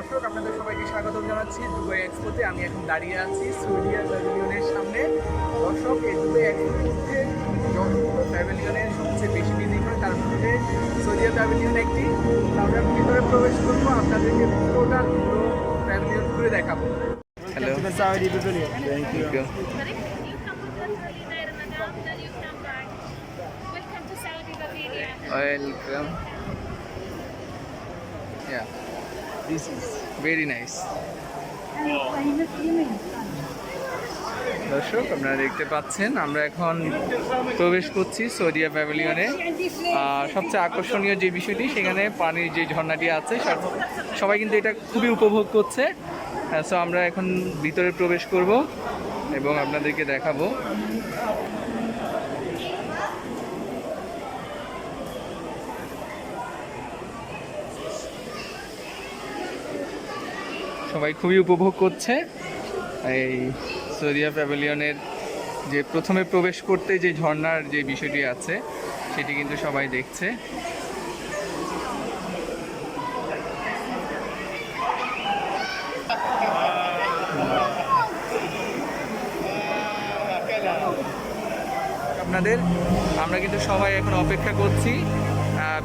দর্শক আপনাদের সবাইকে স্বাগত জানাচ্ছি দুবাই এক্সপোতে। আমি এখন দাঁড়িয়ে আছি সৌদিয়া প্যাভিলিয়নের সামনে। দর্শক, এই দুবাই এক্সপোর মধ্যে যতগুলো প্যাভিলিয়নের সবচেয়ে বেশি ভিজিট হয় তার মধ্যে সৌদিয়া প্যাভিলিয়ন একটি। আমরা ভিতরে প্রবেশ করবো, আপনাদেরকে পুরোটা প্যাভিলিয়ন ঘুরে দেখাবো। Hello. Saudi Pavilion. Thank you. Welcome to Saudi Pavilion. Welcome. Yeah, This is very nice. দর্শক, আপনারা দেখতে পাচ্ছেন আমরা এখন প্রবেশ করছি সৌদিয়া প্যাভিলিয়নে। সবচেয়ে আকর্ষণীয় যে বিষয়টি, সেখানে পানির যে ঝর্ণাটি আছে, সবাই কিন্তু এটা খুবই উপভোগ করছে। সো আমরা এখন ভিতরে প্রবেশ করব এবং আপনাদেরকে দেখাবো। সবাই খুবই উপভোগ করছে এই সৌদিয়া প্যাভিলিয়নের যে প্রথমে প্রবেশ করতে যে ঝর্ণার যে বিষয়টি আছে, সেটি কিন্তু সবাই দেখছে। আমরা কিন্তু সবাই এখন অপেক্ষা করছি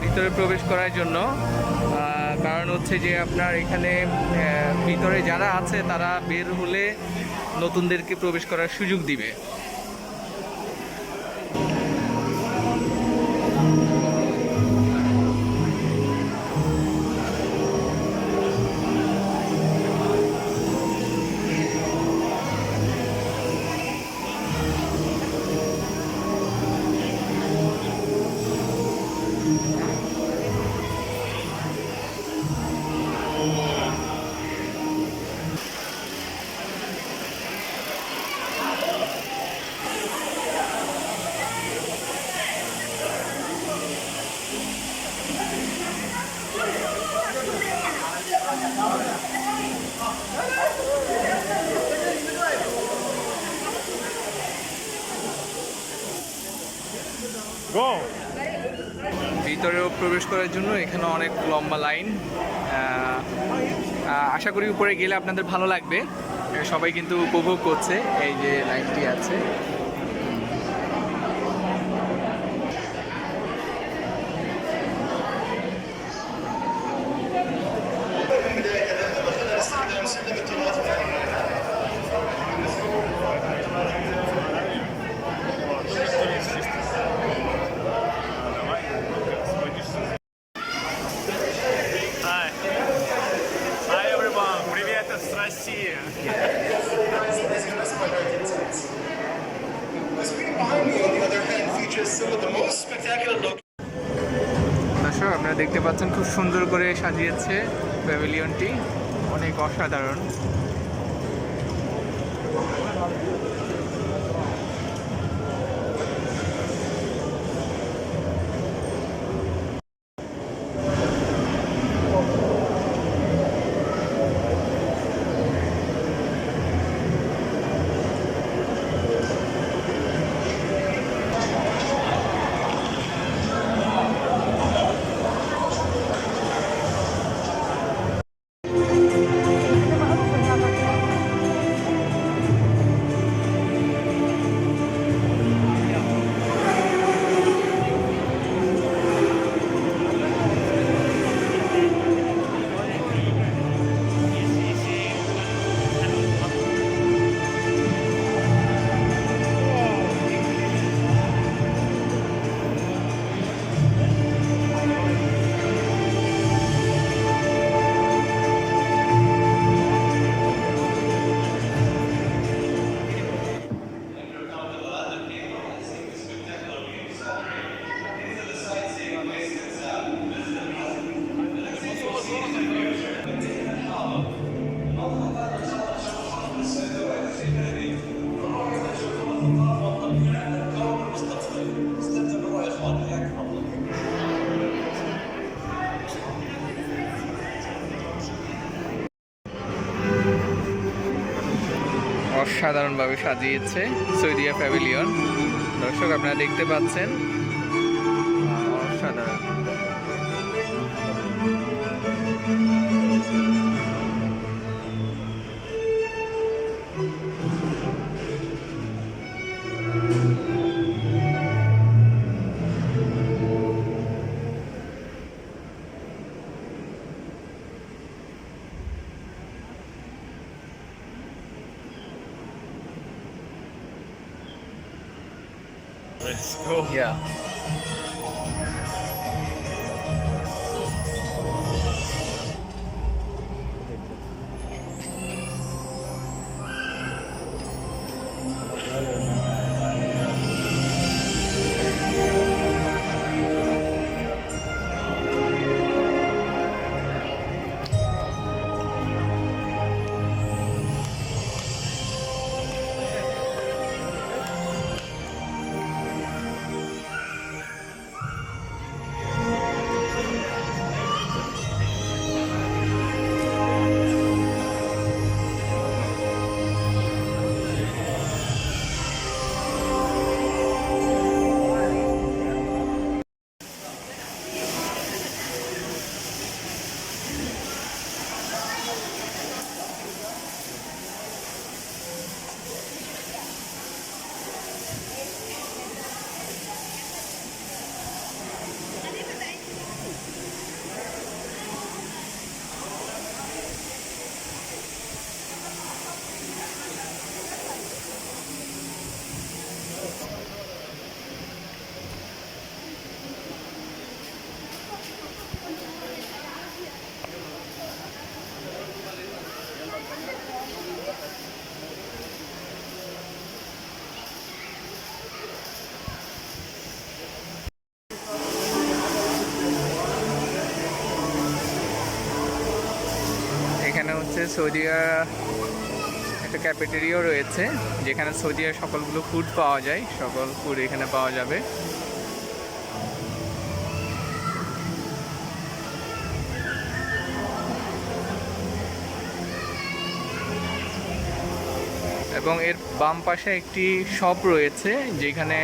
ভিতরে প্রবেশ করার জন্য। কারণ হচ্ছে যে আপনার এখানে ভিতরে যারা আছে তারা বের হলে নতুনদেরকে প্রবেশ করার সুযোগ দিবে। ভিতরেও প্রবেশ করার জন্য এখানে অনেক লম্বা লাইন। আশা করি উপরে গেলে আপনাদের ভালো লাগবে। সবাই কিন্তু উপভোগ করছে এই যে লাইনটি আছে। দর্শক, আপনারা দেখতে পাচ্ছেন খুব সুন্দর করে সাজিয়েছে প্যাভিলিয়নটি, অনেক অসাধারণ। অসাধারণভাবে সাজিয়েছে সৌদিয়া প্যাভিলিয়ন। দর্শক, আপনারা দেখতে পাচ্ছেন অসাধারণ। Let's go. Yeah. এখানে হচ্ছে সৌদিয়া একটা ক্যাফেটেরিয়াও রয়েছে যেখানে সৌদিয়ার সকলগুলো ফুড পাওয়া যায়, সকল ফুড এখানে পাওয়া যাবে। এবং এর বাম পাশে একটি শপ রয়েছে যেখানে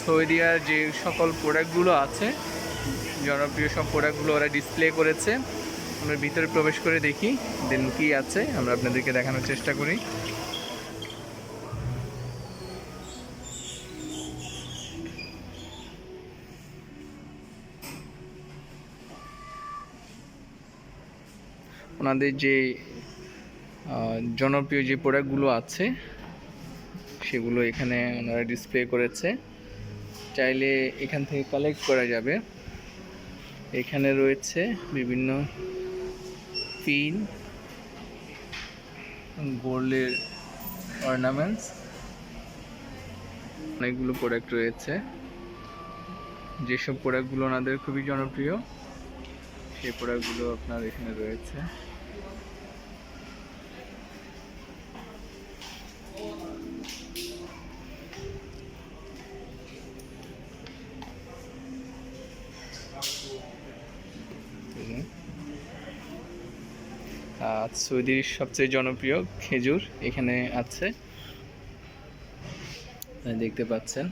সৌদিয়ার যে সকল প্রোডাক্টগুলো আছে, জনপ্রিয় সব প্রোডাক্টগুলো ওরা ডিসপ্লে করেছে। আমরা ভিতরে প্রবেশ করে দেখি দেন কি আছে, আমরা আপনাদেরকে দেখানোর চেষ্টা করি। ওনাদের যে জনপ্রিয় যে প্রোডাক্টগুলো আছে সেগুলো এখানে ওনারা ডিসপ্লে করেছে, চাইলে এখান থেকে কালেক্ট করা যাবে। এখানে রয়েছে বিভিন্ন পিন, গোল্ডের অর্নামেন্টস, অনেকগুলো প্রোডাক্ট রয়েছে। যেসব প্রোডাক্টগুলো ওনাদের খুবই জনপ্রিয় সেই প্রোডাক্টগুলো আপনার এখানে রয়েছে। সৌদির সবচেয়ে জনপ্রিয় খেজুর এখানে আছে, দেখতে পাচ্ছেন।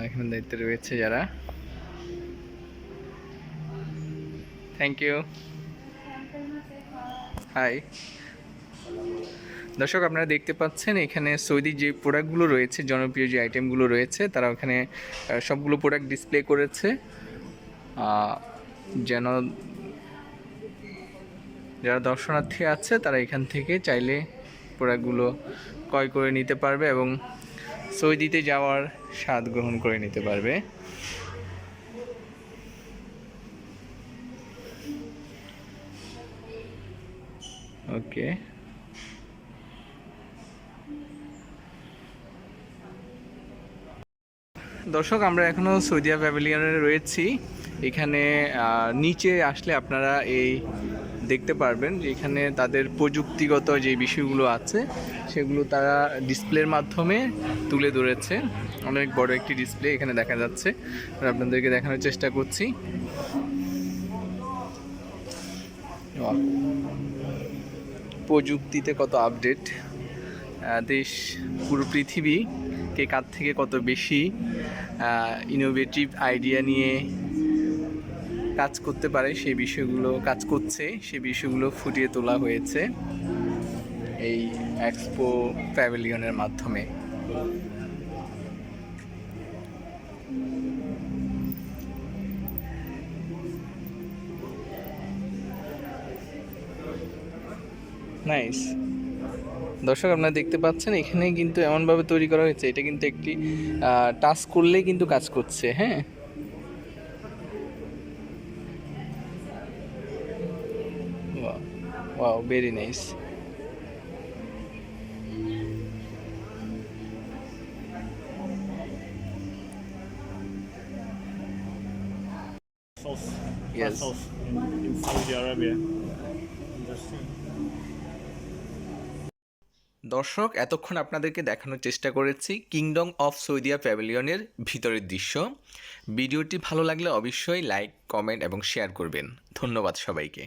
এখানে দায়িত্বে রয়েছে যারা। Thank you. হাই দর্শক, আপনারা দেখতে পাচ্ছেন এখানে সৌদি যে প্রোডাক্টগুলো রয়েছে, জনপ্রিয় যে আইটেমগুলো রয়েছে, তারা ওখানে সবগুলো প্রোডাক্ট ডিসপ্লে করেছে, যেন যারা দর্শনার্থী আছে তারা এখান থেকে চাইলে প্রোডাক্টগুলো ক্রয় করে নিতে পারবে এবং সৌদিতে যাওয়ার স্বাদ গ্রহণ করে নিতে পারবে। ওকে, দর্শক আমরা এখনও সৌদিয়া প্যাভিলিয়নে রয়েছি। এখানে নিচে আসলে আপনারা এই দেখতে পারবেন যে এখানে তাদের প্রযুক্তিগত যে বিষয়গুলো আছে সেগুলো তারা ডিসপ্লের মাধ্যমে তুলে ধরেছে। অনেক বড় একটি ডিসপ্লে এখানে দেখা যাচ্ছে, আপনাদেরকে দেখানোর চেষ্টা করছি। প্রযুক্তিতে কত আপডেট, দেশ পুরো পৃথিবীকে কার থেকে কত বেশি ইনোভেটিভ আইডিয়া নিয়ে কাজ করতে পারে সেই বিষয়গুলো কাজ করছে, সেই বিষয়গুলো ফুটিয়ে তোলা হয়েছে এই এক্সপো প্যাভিলিয়নের মাধ্যমে। নাইস। দর্শক আপনারা দেখতে পাচ্ছেন এখানে কিন্তু এমনভাবে তৈরি করা হয়েছে, এটা কিন্তু একটি টাচ করলেই কিন্তু কাজ করছে। হ্যাঁ, wow, very nice. sauce, Yes. sauce in Saudi Arabia. Interesting. দর্শক এতক্ষণ আপনাদেরকে দেখানোর চেষ্টা করেছি কিংডম অফ সৌদিয়া প্যাভিলিয়নের ভিতরের দৃশ্য। ভিডিওটি ভালো লাগলে অবশ্যই লাইক, কমেন্ট এবং শেয়ার করবেন। ধন্যবাদ সবাইকে।